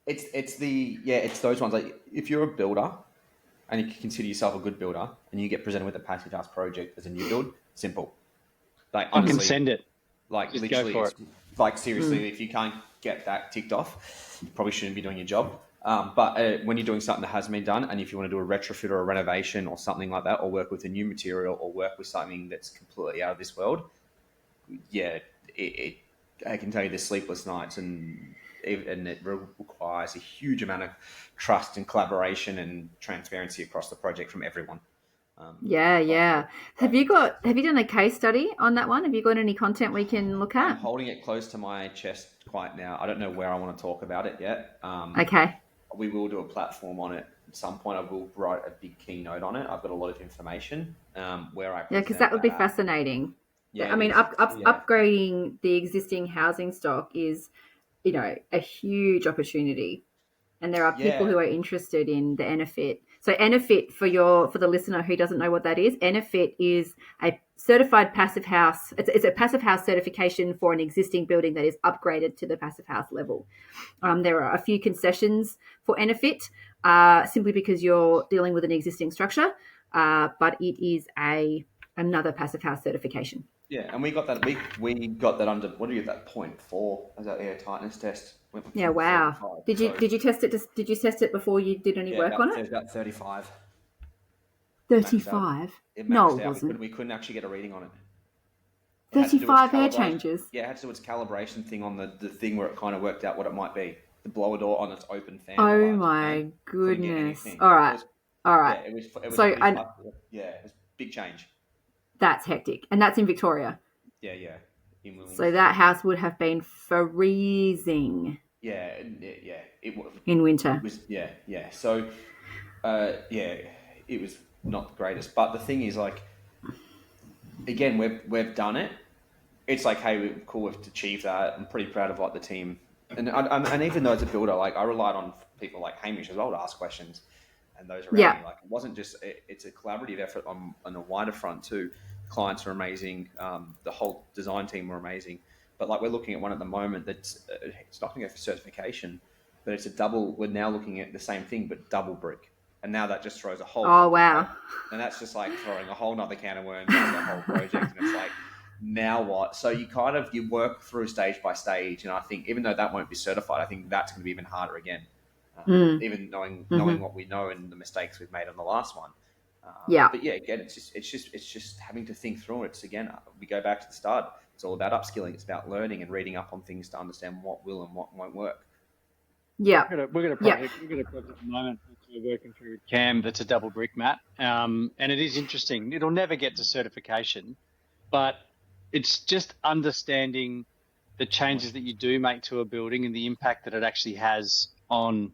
it's those ones. Like, if you're a builder and you consider yourself a good builder and you get presented with a passive house project as a new build, simple. Like, honestly, I can send it. Like, just literally, go for it. Like, seriously, if you can't get that ticked off, you probably shouldn't be doing your job. But when you're doing something that has been done, and if you want to do a retrofit or a renovation or something like that, or work with a new material, or work with something that's completely out of this world, I can tell you there's sleepless nights, and it requires a huge amount of trust and collaboration and transparency across the project from everyone. Have you done a case study on that one? Have you got any content we can look at? I'm holding it close to my chest quite now. I don't know where I want to talk about it yet. Okay. We will do a platform on it at some point. I will write a big keynote on it. I've got a lot of information where I because that would be fascinating. Yeah, I mean, upgrading the existing housing stock is, a huge opportunity, and there are people who are interested in the NFIT. So NFIT, for the listener who doesn't know what that is, NFIT is a certified passive house. It's a passive house certification for an existing building that is upgraded to the passive house level. There are a few concessions for NFIT, simply because you're dealing with an existing structure, but it is another passive house certification. Yeah, and we got that. We got that under. What do you get? That 0.4 as our air tightness test. Yeah, wow. Did you test it? Did you test it before you did any work on it? It was about 35. 35. No, it wasn't. We couldn't actually get a reading on it. 35 air changes. Yeah, it had to do its calibration thing on the thing where it kind of worked out what it might be. The blower door on its open fan. Oh my goodness! All right. Yeah, it was it was big change. That's hectic, and that's in Victoria. Yeah. So that house would have been freezing. Yeah. In winter. It was, yeah. So, it was not the greatest. But the thing is, like, again, we've done it. It's like, hey, we're cool. We've achieved that. I'm pretty proud of like the team, and even though as a builder, like, I relied on people like Hamish as well to ask questions, and those around me. Like, it wasn't just it's a collaborative effort on a wider front too. Clients are amazing. The whole design team were amazing. But like, we're looking at one at the moment that's it's not going to go for certification, but it's a double. We're now looking at the same thing but double brick, and now that just throws a whole. Oh wow! And that's just like throwing a whole nother can of worms on the whole project, and it's like, now what? So you work through stage by stage, and I think even though that won't be certified, I think that's going to be even harder again. Even knowing what we know and the mistakes we've made on the last one. But yeah, again, it's just having to think through it. It's, again, we go back to the start. It's all about upskilling. It's about learning and reading up on things to understand what will and what won't work. Yeah, we've got a project at the moment that we're working through with Cam that's a double brick, Matt, and it is interesting. It'll never get to certification, but it's just understanding the changes that you do make to a building and the impact that it actually has on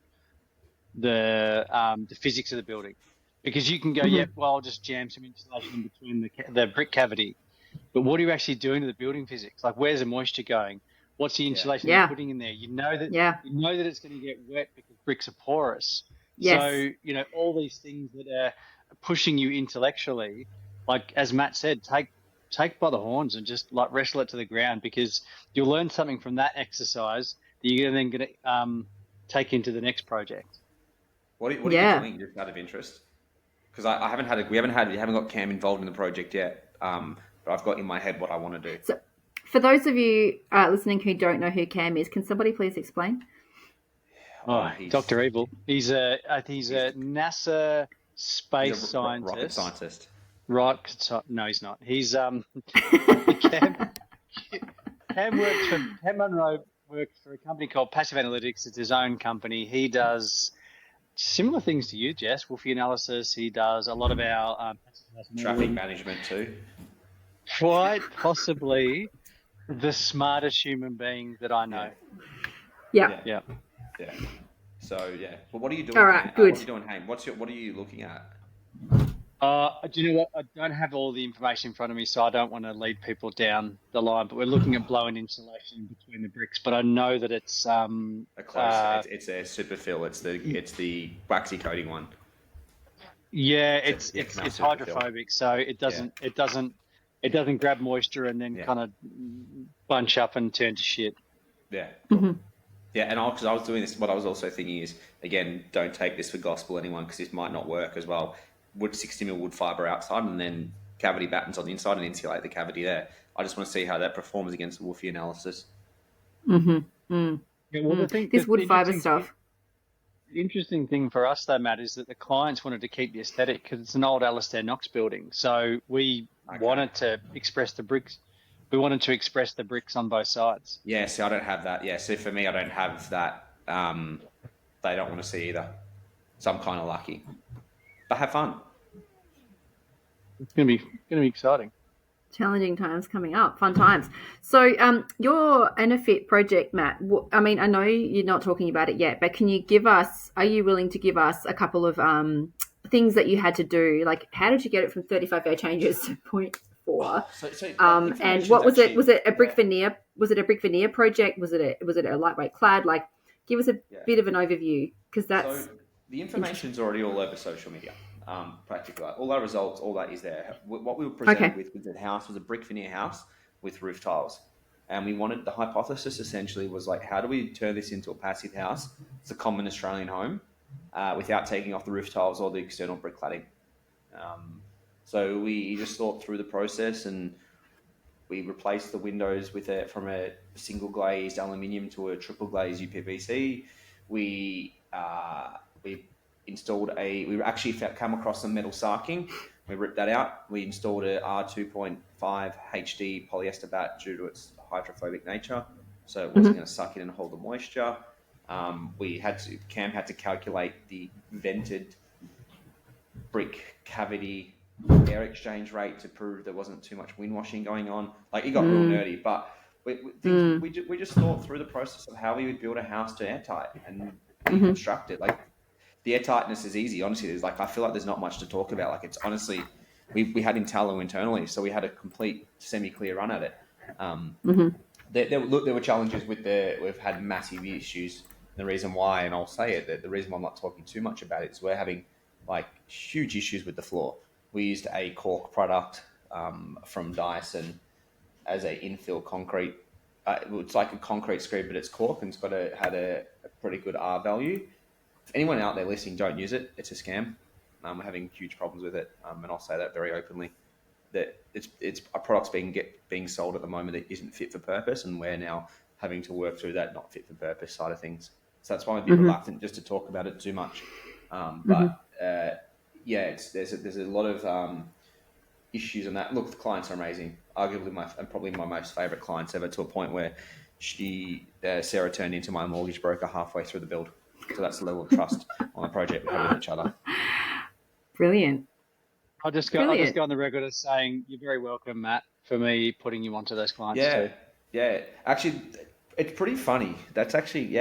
the physics of the building. Because you can go, I'll just jam some insulation in between the brick cavity. But what are you actually doing to the building physics? Like, where's the moisture going? What's the insulation you're putting in there? You know that it's going to get wet because bricks are porous. Yes. So, all these things that are pushing you intellectually, like as Matt said, take by the horns and just like wrestle it to the ground, because you'll learn something from that exercise that you're then going to take into the next project. What are you doing just out of interest? Because we haven't got Cam involved in the project yet, but I've got in my head what I want to do. So, for those of you listening who don't know who Cam is, can somebody please explain? Dr. Evil. He's a NASA space scientist. Rocket scientist. No, he's not. He's Cam Munro works for a company called Passive Analytics. It's his own company. He does similar things to you, Jess. Woofy analysis. He does a lot of our traffic management too. Quite possibly the smartest human being that I know. Yeah. So but what are you doing? All right, good. What are you doing, Hayne? What are you looking at? Do you know what? I don't have all the information in front of me, so I don't want to lead people down the line. But we're looking at blowing insulation between the bricks. But I know that it's A close. It's a super fill. It's the waxy coating one. yeah, It's it's super fill. hydrophobic, so it doesn't grab moisture and then kind of bunch up and turn to shit. Yeah. Cool. Yeah, and because I was doing this, what I was also thinking is, again, don't take this for gospel, anyone, because this might not work as well. Wood 60mm wood fibre outside and then cavity battens on the inside and insulate the cavity there. I just want to see how that performs against the woofy analysis. Yeah, well, This wood fibre stuff. The interesting thing for us, though, Matt, is that the clients wanted to keep the aesthetic because it's an old Alistair Knox building. So we wanted to express the bricks. We wanted to express the bricks on both sides. Yeah, so I don't have that. Yeah, so for me, I don't have that. They don't want to see either. So I'm kind of lucky. But have fun. It's gonna be exciting. Challenging times coming up, fun times. So your Enafit project, Matt, I mean, I know you're not talking about it yet, but are you willing to give us a couple of things that you had to do? Like, how did you get it from 35 air changes to 0.4? And what was it? Was it a brick veneer? Was it a brick veneer project? Was it a lightweight clad? Like, give us a bit of an overview, because that's... So the information's already all over social media. Practically, all our results, all that is there. What we were presented with the house was a brick veneer house with roof tiles, and the hypothesis essentially was like, how do we turn this into a passive house? It's a common Australian home, without taking off the roof tiles or the external brick cladding. So we just thought through the process, and we replaced the windows from a single glazed aluminium to a triple glazed UPVC. We installed we actually came across some metal sarking. We ripped that out. We installed a R2.5 HD polyester bat due to its hydrophobic nature, so it wasn't going to suck in and hold the moisture. Cam had to calculate the vented brick cavity air exchange rate to prove there wasn't too much wind washing going on. Like, it got real nerdy, but we just thought through the process of how we would build a house to airtight and construct it. Like, the airtightness is easy. Honestly, I feel like there's not much to talk about. Like, it's honestly, we had Intello internally, so we had a complete semi-clear run at it. There were challenges we've had massive issues. The reason why, and I'll say it, the reason why I'm not talking too much about it is we're having like huge issues with the floor. We used a cork product from Dyson as a infill concrete. It's like a concrete screed, but it's cork, and had a pretty good R value. If anyone out there listening, don't use it. It's a scam. We're having huge problems with it, and I'll say that very openly. That it's a product's being sold at the moment that isn't fit for purpose, and we're now having to work through that not fit for purpose side of things. So that's why I'm a bit reluctant just to talk about it too much. There's a lot of issues in that. Look, the clients are amazing. Arguably probably my most favourite clients ever, to a point where Sarah turned into my mortgage broker halfway through the build. So that's the level of trust on the project we have with each other. Brilliant. I'll just go on the record as saying you're very welcome, Matt, for me putting you onto those clients too. Yeah. Actually, it's pretty funny. That's actually,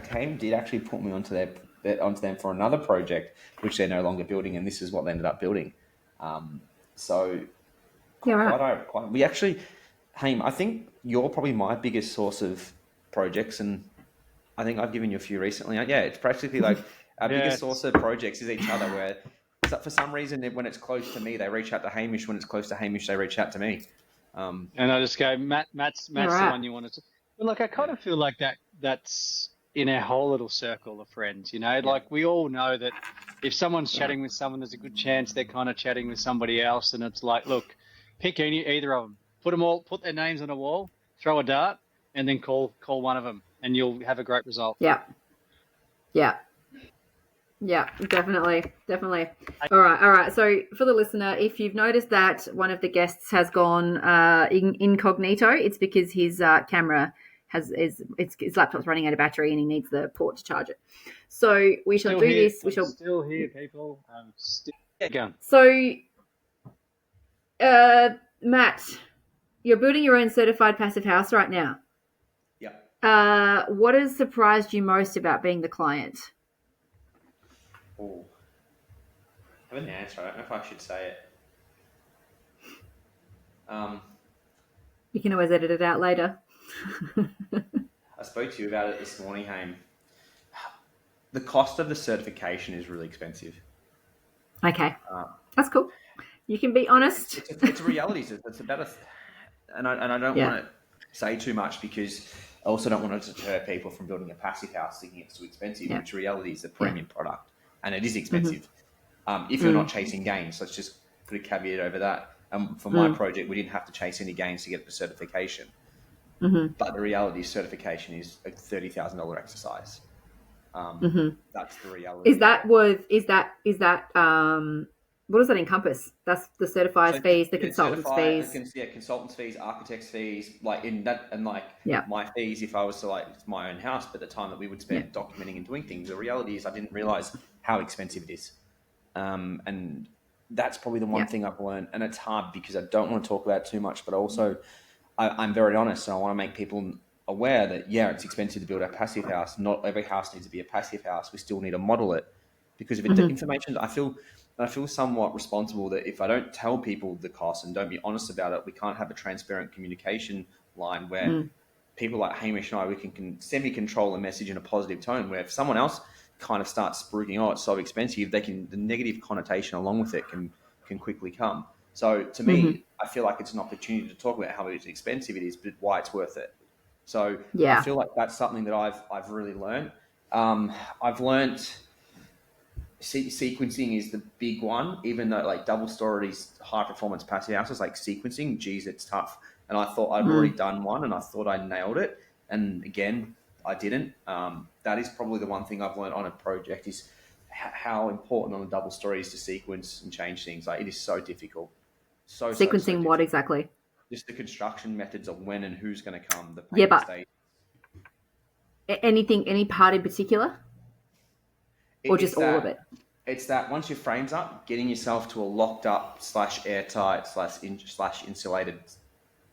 Cam did actually put me onto them for another project, which they're no longer building, and this is what they ended up building. We actually, Haim, I think you're probably my biggest source of projects, and I think I've given you a few recently. Yeah, it's practically like our biggest source of projects is each other, where for some reason, when it's close to me, they reach out to Hamish. When it's close to Hamish, they reach out to me. And I just go, Matt's the one you wanted to. But look, I kind of feel like that's in our whole little circle of friends, like we all know that if someone's chatting with someone, there's a good chance they're kind of chatting with somebody else. And it's like, look, pick either of them, put their names on a wall, throw a dart, and then call one of them, and you'll have a great result. Yeah, definitely. All right. So for the listener, if you've noticed that one of the guests has gone incognito, it's because his camera his laptop's running out of battery and he needs the port to charge it. So we shall do this. We shall still here, people. Still going. So, Matt, you're building your own certified passive house right now. Yeah. What has surprised you most about being the client? Oh. I have an answer. I don't know if I should say it. You can always edit it out later. I spoke to you about it this morning, Haim. The cost of the certification is really expensive. Okay, that's cool. You can be honest. It's a reality. It's about and I don't want to say too much because I also don't want to deter people from building a passive house thinking it's too expensive, which reality is a premium product and it is expensive. If you're not chasing gains, let's just put a caveat over that. For my project, we didn't have to chase any gains to get the certification. But the reality is certification is a $30,000 exercise. That's the reality. Is that what does that encompass? That's the certified fees, the consultants fees. Consultants fees, architects fees, like in that, and like my fees if I was to like it's my own house, but the time that we would spend documenting and doing things. The reality is I didn't realize how expensive it is, and that's probably the one thing I've learned. And it's hard because I don't want to talk about it too much, but also I'm very honest, and I want to make people aware that it's expensive to build a passive house. Not every house needs to be a passive house. We still need to model it because if information, I feel somewhat responsible that if I don't tell people the cost and don't be honest about it, we can't have a transparent communication line where people like Hamish and I, we can semi-control a message in a positive tone. Where if someone else kind of starts spruiking, oh, it's so expensive, the negative connotation along with it can quickly come. So to me, I feel like it's an opportunity to talk about how expensive it is, but why it's worth it. So I feel like that's something that I've really learned. I've learned sequencing is the big one, even though like double stories, high performance passive houses, like sequencing, geez, it's tough. And I thought I'd already done one and I thought I nailed it. And again, I didn't. That is probably the one thing I've learned on a project is how important on a double story is to sequence and change things. Like it is so difficult. Sequencing what exactly? Just the construction methods of when and who's going to come. But any part in particular? Or just all of it? It's that once your frame's up, getting yourself to a locked up / airtight / insulated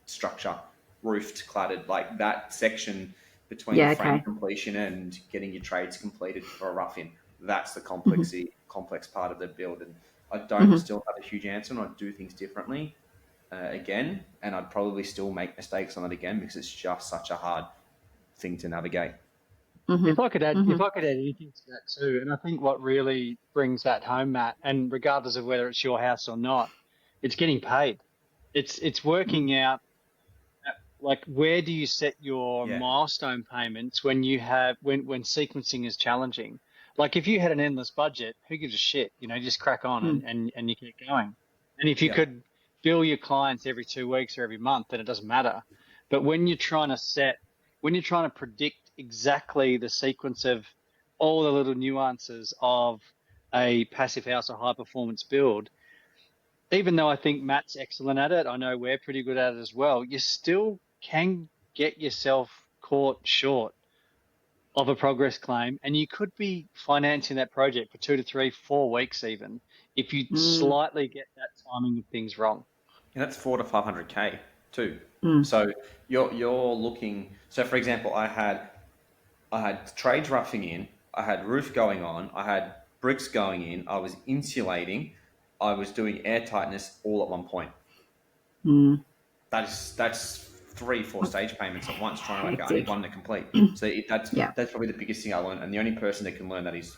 structure, roofed, cladded, like that section between frame completion and getting your trades completed for a rough-in. That's the complex part of the build. And I don't still have a huge answer and I do things differently again. And I'd probably still make mistakes on it again because it's just such a hard thing to navigate. If I could add anything to that too, and I think what really brings that home, Matt, and regardless of whether it's your house or not, it's getting paid. It's working out like where do you set your milestone payments when you have when sequencing is challenging. Like if you had an endless budget, who gives a shit? You know, just crack on and you keep going. And if you could bill your clients every 2 weeks or every month, then it doesn't matter. But when you're trying to predict exactly the sequence of all the little nuances of a passive house or high performance build, even though I think Matt's excellent at it, I know we're pretty good at it as well, you still can get yourself caught short of a progress claim, and you could be financing that project for 2 to 3, 4 weeks even if you slightly get that timing of things wrong. And that's $400 to $500K too. So you're looking. So for example, I had trades roughing in, I had roof going on, I had bricks going in, I was insulating, I was doing air tightness all at one point. That's 3-4 stage payments at once, trying to get one to complete. So that's probably the biggest thing I learned. And the only person that can learn that is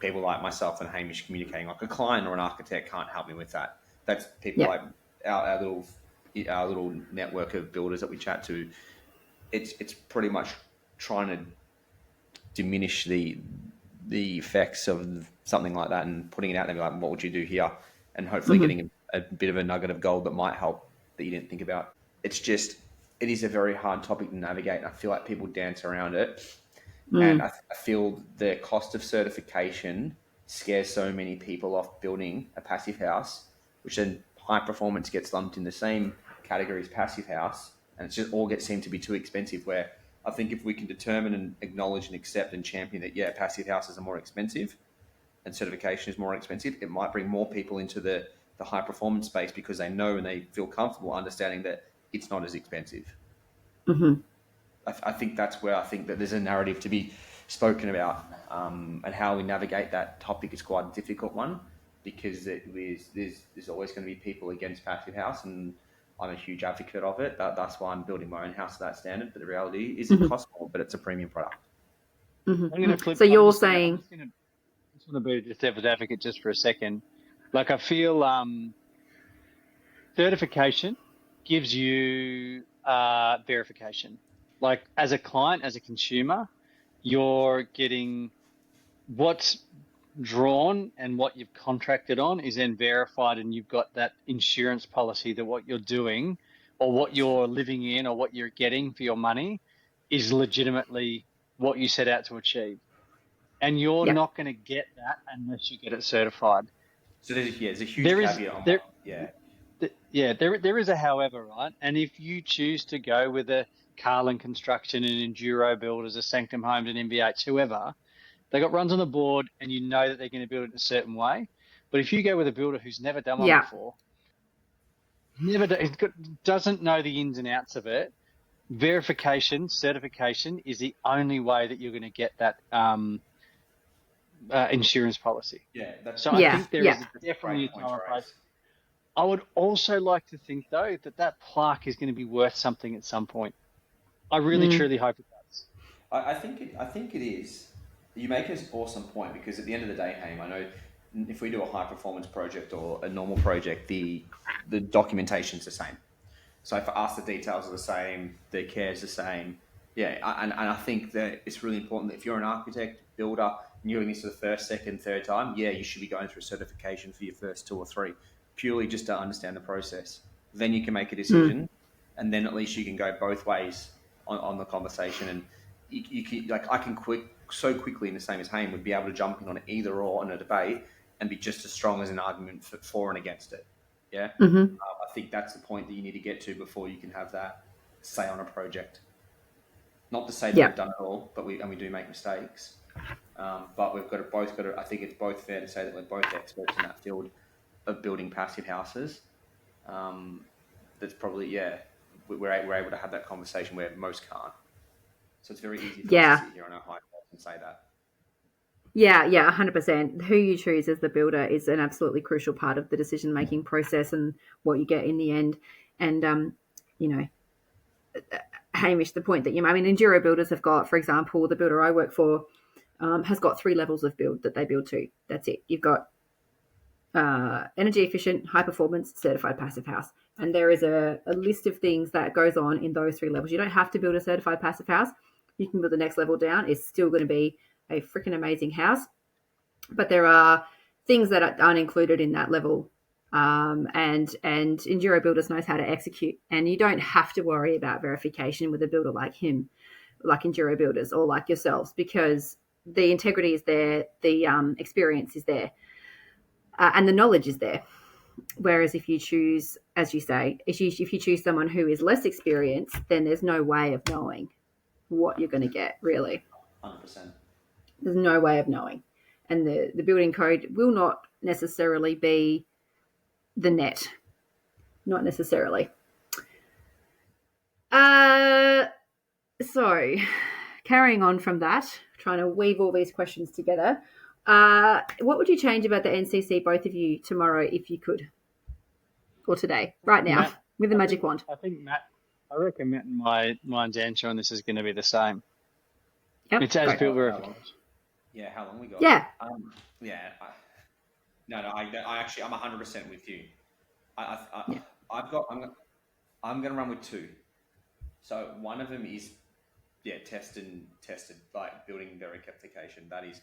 people like myself and Hamish communicating. Like a client or an architect can't help me with that. That's people like our little network of builders that we chat to. It's pretty much trying to diminish the effects of something like that and putting it out there, like, what would you do here? And hopefully getting a bit of a nugget of gold that might help that you didn't think about. It is a very hard topic to navigate. And I feel like people dance around it. And I feel the cost of certification scares so many people off building a passive house, which then high performance gets lumped in the same category as passive house. And it's just all seem to be too expensive, where I think if we can determine and acknowledge and accept and champion that, passive houses are more expensive and certification is more expensive, it might bring more people into the high performance space because they know and they feel comfortable understanding that it's not as expensive. I think that's where I think that there's a narrative to be spoken about, and how we navigate that topic is quite a difficult one. because there's always going to be people against Passivhaus, and I'm a huge advocate of it. That's why I'm building my own house to that standard. But the reality is, it costs more, but it's a premium product. I'm going to flip. So you're saying, I just want to be just devil's advocate just for a second. Like, I feel certification gives you verification. Like, as a client, as a consumer, you're getting what's drawn and what you've contracted on is then verified, and you've got that insurance policy that what you're doing or what you're living in or what you're getting for your money is legitimately what you set out to achieve. And you're not going to get that unless you get it certified. So there's a huge caveat on that. Yeah. There is a however, right? And if you choose to go with a Carland Construction and Enduro Builders, a Sanctum Homes and MBH, whoever, they got runs on the board and you know that they're going to build it in a certain way. But if you go with a builder who's never done one before, doesn't know the ins and outs of it, verification, certification is the only way that you're going to get that insurance policy. Yeah. I think there is definitely a time and place. I would also like to think, though, that plaque is going to be worth something at some point. I really, truly hope it does. I think it is. You make an awesome point, because at the end of the day, Haim, I know if we do a high performance project or a normal project, the documentation's the same. So for us, the details are the same, the care is the same. Yeah, and I think that it's really important that if you're an architect, builder, and you're doing this for the first, second, third time, you should be going through certification for your first 2 or 3, purely just to understand the process. Then you can make a decision, and then at least you can go both ways on the conversation. And you can, like, I can so quickly, in the same as Haim, would be able to jump in on either or in a debate and be just as strong as an argument for and against it. Yeah, I think that's the point that you need to get to before you can have that say on a project. Not to say that we've done it all, but we do make mistakes. But we've both got to. I think it's both fair to say that we're both experts in that field of building passive houses. That's probably we're able to have that conversation where most can't. So it's very easy for us to sit here on our high horse and say that. Yeah, 100%. Who you choose as the builder is an absolutely crucial part of the decision-making process and what you get in the end. And, Hamish, the point that Enduro Builders have got, for example, the builder I work for has got 3 levels of build that they build to. That's it. You've got energy efficient, high performance, certified passive house. And there is a list of things that goes on in those 3 levels. You don't have to build a certified passive house. You can build the next level down. It's still going to be a freaking amazing house. But there are things that aren't included in that level. And Enduro Builders knows how to execute. And you don't have to worry about verification with a builder like him, like Enduro Builders or like yourselves, because the integrity is there, the experience is there, and the knowledge is there. Whereas if you choose, as you say, if you choose someone who is less experienced, then there's no way of knowing what you're going to get, really. 100%. There's no way of knowing. And the building code will not necessarily be the net. Not necessarily. So, carrying on from that, trying to weave all these questions together, what would you change about the NCC, both of you, tomorrow, if you could? Or today, right now, with a magic wand? I reckon Matt and mine's answer on this is going to be the same. Yep. It's as built verification. Yeah, how long we got? Yeah. I'm 100% with you. I'm going to run with 2. So one of them is, tested, like building verification. That is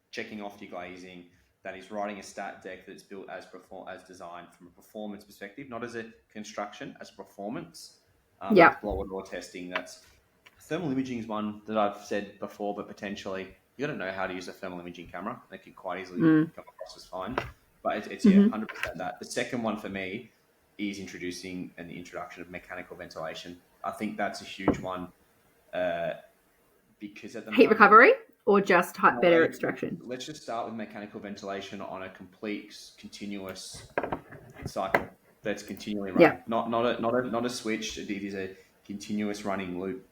checking off your glazing. That is writing a stat deck that's built as designed from a performance perspective, not as a construction, as a performance. Blower door testing. That's thermal imaging is one that I've said before, but potentially you got to know how to use a thermal imaging camera. They could quite easily come across as fine. But it's 100% that. The second one for me is introducing the introduction of mechanical ventilation. I think that's a huge one because at the heat recovery or just better extraction. Let's just start with mechanical ventilation on a complete continuous cycle that's continually running. Not a switch. It is a continuous running loop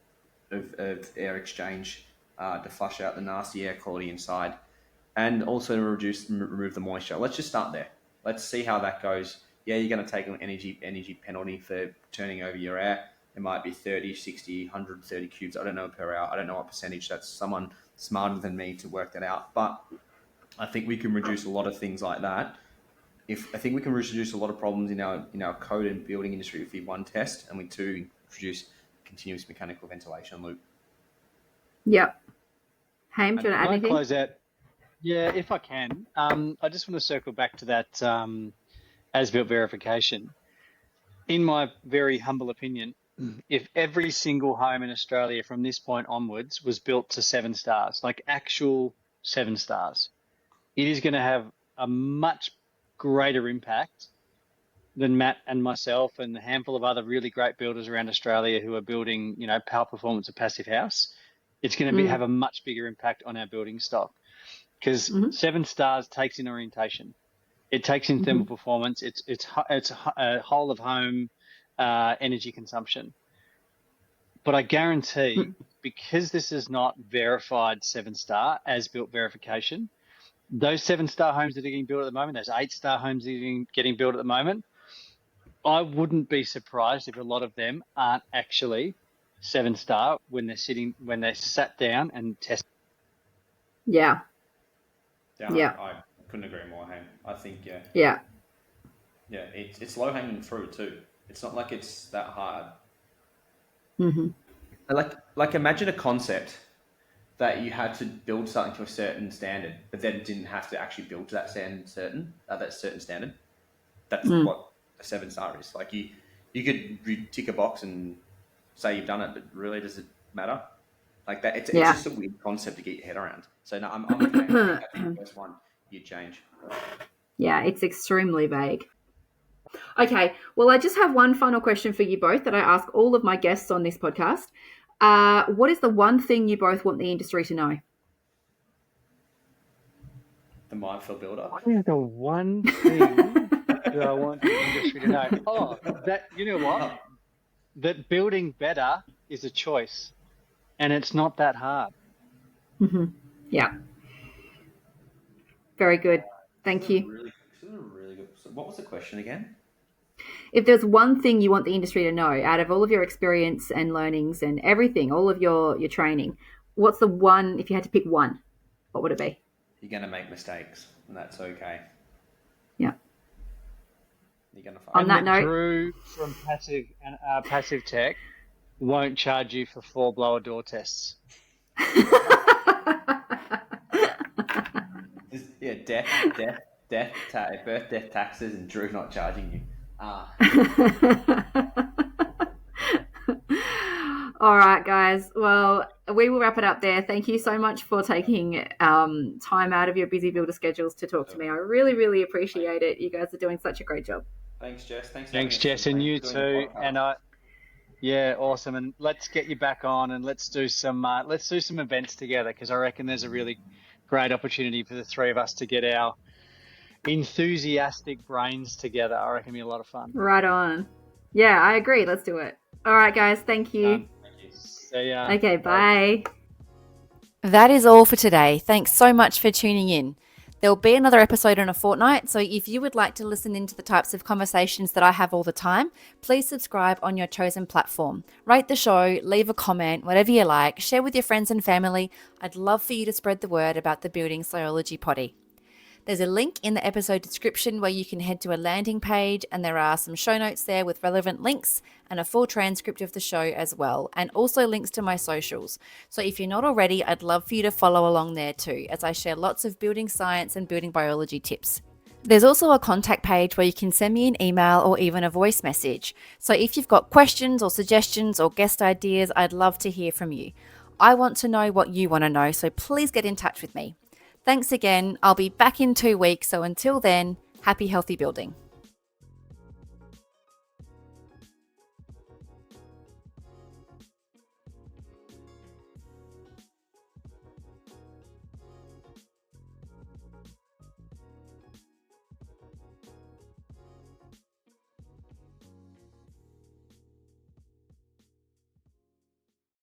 of air exchange to flush out the nasty air quality inside. and also to remove the moisture. Let's just start there. Let's see how that goes. Yeah, you're going to take an energy penalty for turning over your air. It might be 30, 60, 130 cubes. I don't know per hour. I don't know what percentage. That's someone smarter than me to work that out. But I think we can reduce a lot of things like that. I think we can reduce a lot of problems in our code and building industry if we, one, test, and we, two, introduce continuous mechanical ventilation loop. Yep. Hamish, do you want to add anything? Close out. Yeah, if I can. I just want to circle back to that as-built verification. In my very humble opinion, if every single home in Australia from this point onwards was built to 7 stars, like actual 7 stars, it is going to have a much greater impact than Matt and myself and a handful of other really great builders around Australia who are building, power performance of Passivhaus. It's going to have a much bigger impact on our building stock because 7 stars takes in orientation. It takes in thermal performance. It's a whole of home energy consumption. But I guarantee, because this is not verified 7-star as-built verification, those 7-star homes that are getting built at the moment, those 8-star homes that are getting built at the moment, I wouldn't be surprised if a lot of them aren't actually 7-star when they're sat down and tested. Yeah. Yeah. I couldn't agree more, Ham. I think, Yeah. Yeah, it's low hanging fruit too. It's not like it's that hard. Mm-hmm. Like imagine a concept that you had to build something to a certain standard, but then didn't have to actually build to that certain standard. That's what a 7-star is. Like you could tick a box and say you've done it, but really does it matter? Like that, it's just a weird concept to get your head around. So no, I'm okay. That's the first one you change. Yeah, it's extremely vague. Okay, well, I just have one final question for you both that I ask all of my guests on this podcast. What is the one thing you both want the industry to know? The minefield builder. What is the one thing that I want the industry to know? Oh, that building better is a choice, and it's not that hard. Mm-hmm. Yeah. Very good. Thank you. This is a really good. So what was the question again? If there's one thing you want the industry to know out of all of your experience and learnings and everything, all of your training, what's the one, if you had to pick one, what would it be? You're going to make mistakes, and that's okay. Yeah. You're going to find. On that note, Drew from Passive Tech won't charge you for 4 blower door tests. Yeah, birth, death, taxes, and Drew not charging you. All right, guys. Well, we will wrap it up there. Thank you so much for taking time out of your busy builder schedules to talk to me. I really, really appreciate it. You guys are doing such a great job. Thanks, Jess. Thanks, Jess, and you too. And awesome. And let's get you back on and let's do some events together because I reckon there's a really great opportunity for the three of us to get our enthusiastic brains together. I reckon it'll be a lot of fun. Right on. Yeah, I agree. Let's do it. All right, guys. Thank you. Thank you. See ya. Okay, bye. That is all for today. Thanks so much for tuning in. There will be another episode in a fortnight, so if you would like to listen into the types of conversations that I have all the time, please subscribe on your chosen platform. Rate the show, leave a comment, whatever you like, share with your friends and family. I'd love for you to spread the word about the Building Sciology Poddie. There's a link in the episode description where you can head to a landing page, and there are some show notes there with relevant links and a full transcript of the show as well, and also links to my socials. So if you're not already, I'd love for you to follow along there too, as I share lots of building science and building biology tips. There's also a contact page where you can send me an email or even a voice message. So if you've got questions or suggestions or guest ideas, I'd love to hear from you. I want to know what you want to know, so please get in touch with me. Thanks again. I'll be back in 2 weeks. So until then, happy healthy building.